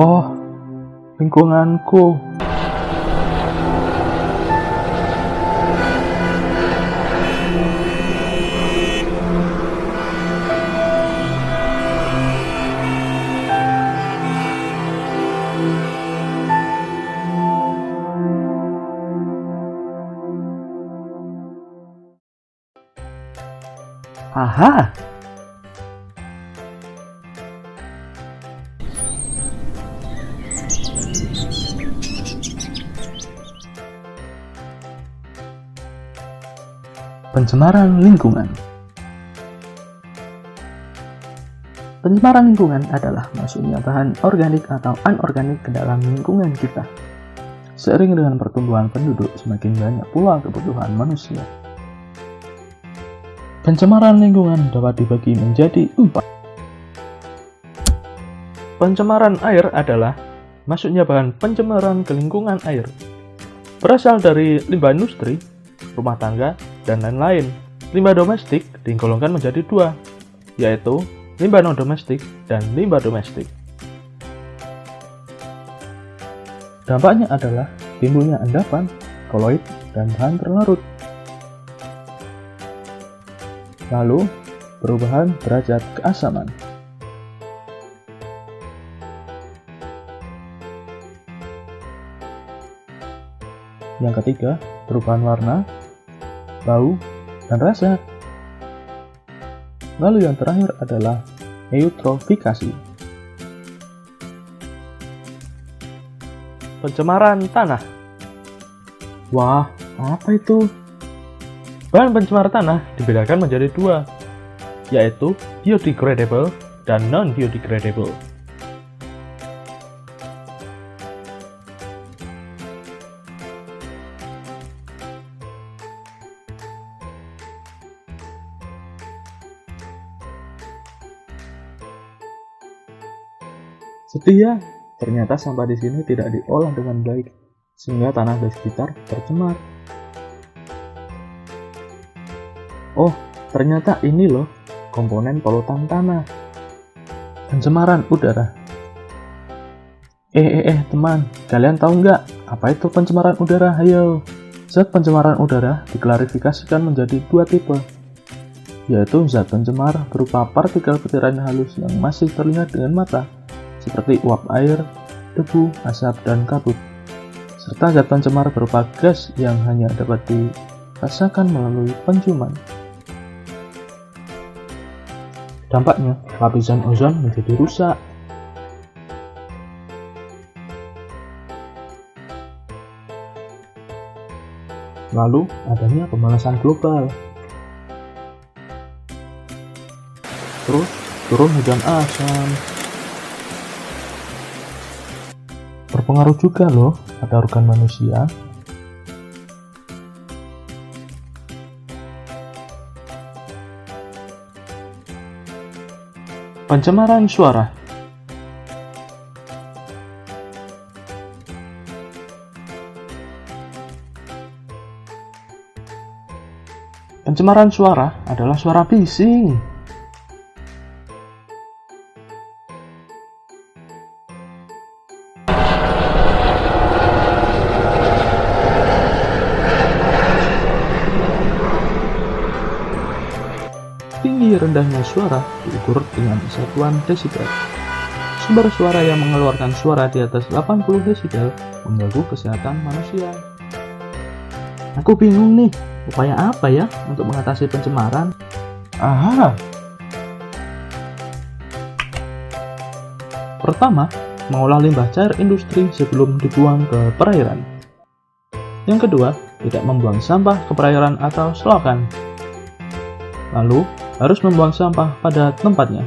Oh, lingkunganku. Aha. Pencemaran lingkungan. Pencemaran lingkungan adalah masuknya bahan organik atau anorganik ke dalam lingkungan kita. Seiring dengan pertumbuhan penduduk, semakin banyak pula kebutuhan manusia. Pencemaran lingkungan dapat dibagi menjadi 4. Pencemaran air adalah masuknya bahan pencemaran ke lingkungan air. Berasal dari limbah industri, rumah tangga, dan lain-lain. Limbah domestik digolongkan menjadi 2, yaitu limbah non-domestik dan limbah domestik. Dampaknya adalah timbulnya endapan, koloid, dan bahan terlarut. Lalu, perubahan derajat keasaman. Yang ketiga, perubahan warna, bau, dan rasa. Lalu yang terakhir adalah eutrofikasi. Pencemaran tanah. Wah, apa itu? Bahan pencemar tanah dibedakan menjadi 2, yaitu biodegradable dan non-biodegradable. Setia, ternyata sampah di sini tidak diolah dengan baik, sehingga tanah di sekitar tercemar. Oh, ternyata ini loh komponen polutan tanah. Pencemaran udara. Teman, kalian tahu nggak apa itu pencemaran udara? Ayo. Zat pencemaran udara diklarifikasikan menjadi 2 tipe, yaitu zat pencemar berupa partikel butiran halus yang masih terlihat dengan mata, seperti uap air, debu, asap, dan kabut, serta zat pencemar berupa gas yang hanya dapat dirasakan melalui penciuman. Dampaknya, lapisan ozon menjadi rusak. Lalu, adanya pemanasan global. Terus, turun hujan asam. Berpengaruh juga loh pada organ manusia. Pencemaran suara. Pencemaran suara adalah suara bising. Tinggi rendahnya suara diukur dengan satuan desibel. Sumber suara yang mengeluarkan suara di atas 80 desibel mengganggu kesehatan manusia. Aku bingung nih, upaya apa ya untuk mengatasi pencemaran? Aha. Pertama, mengolah limbah cair industri sebelum dibuang ke perairan. Yang kedua, tidak membuang sampah ke perairan atau selokan. Lalu, harus membuang sampah pada tempatnya.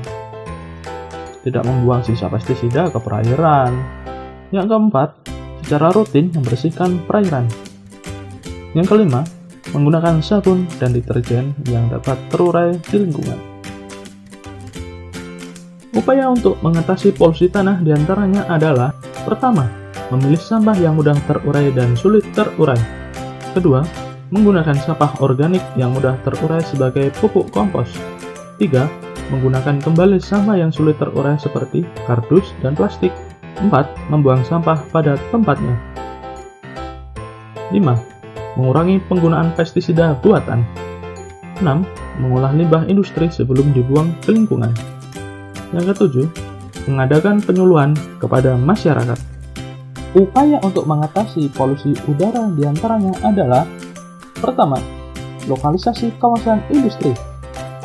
Tidak membuang sisa pestisida ke perairan. Yang keempat, secara rutin membersihkan perairan. Yang kelima, menggunakan sabun dan deterjen yang dapat terurai di lingkungan. Upaya untuk mengatasi polusi tanah diantaranya adalah: pertama, memilih sampah yang mudah terurai dan sulit terurai. Kedua, menggunakan sampah organik yang mudah terurai sebagai pupuk kompos. 3. Menggunakan kembali sampah yang sulit terurai seperti kardus dan plastik. 4. Membuang sampah pada tempatnya. 5. Mengurangi penggunaan pestisida buatan. 6. Mengolah limbah industri sebelum dibuang ke lingkungan. Yang ketujuh, mengadakan penyuluhan kepada masyarakat. Upaya untuk mengatasi polusi udara diantaranya adalah: pertama, lokalisasi kawasan industri.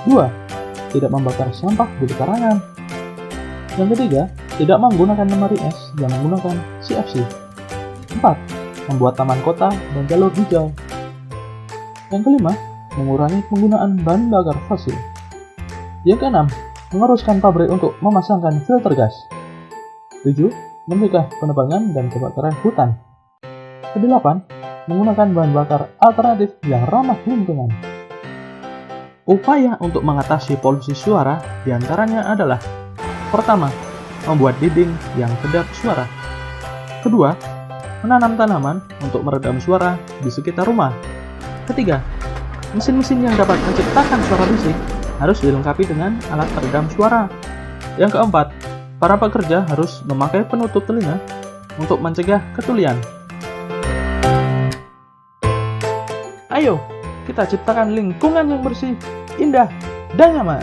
2. Tidak membakar sampah di pekarangan. Yang ketiga, tidak menggunakan lemari es yang menggunakan CFC. 4. Membuat taman kota dan jalur hijau. Yang kelima, mengurangi penggunaan bahan bakar fosil. Yang keenam, meneruskan pabrik untuk memasangkan filter gas. 7. Mencegah penebangan dan kebakaran hutan. Kedelapan, menggunakan bahan bakar alternatif yang ramah lingkungan. Upaya untuk mengatasi polusi suara diantaranya adalah: pertama, membuat dinding yang kedap suara. Kedua, menanam tanaman untuk meredam suara di sekitar rumah. Ketiga, mesin-mesin yang dapat menciptakan suara bising harus dilengkapi dengan alat peredam suara. Yang keempat, para pekerja harus memakai penutup telinga untuk mencegah ketulian. Ayo, kita ciptakan lingkungan yang bersih, indah, dan nyaman.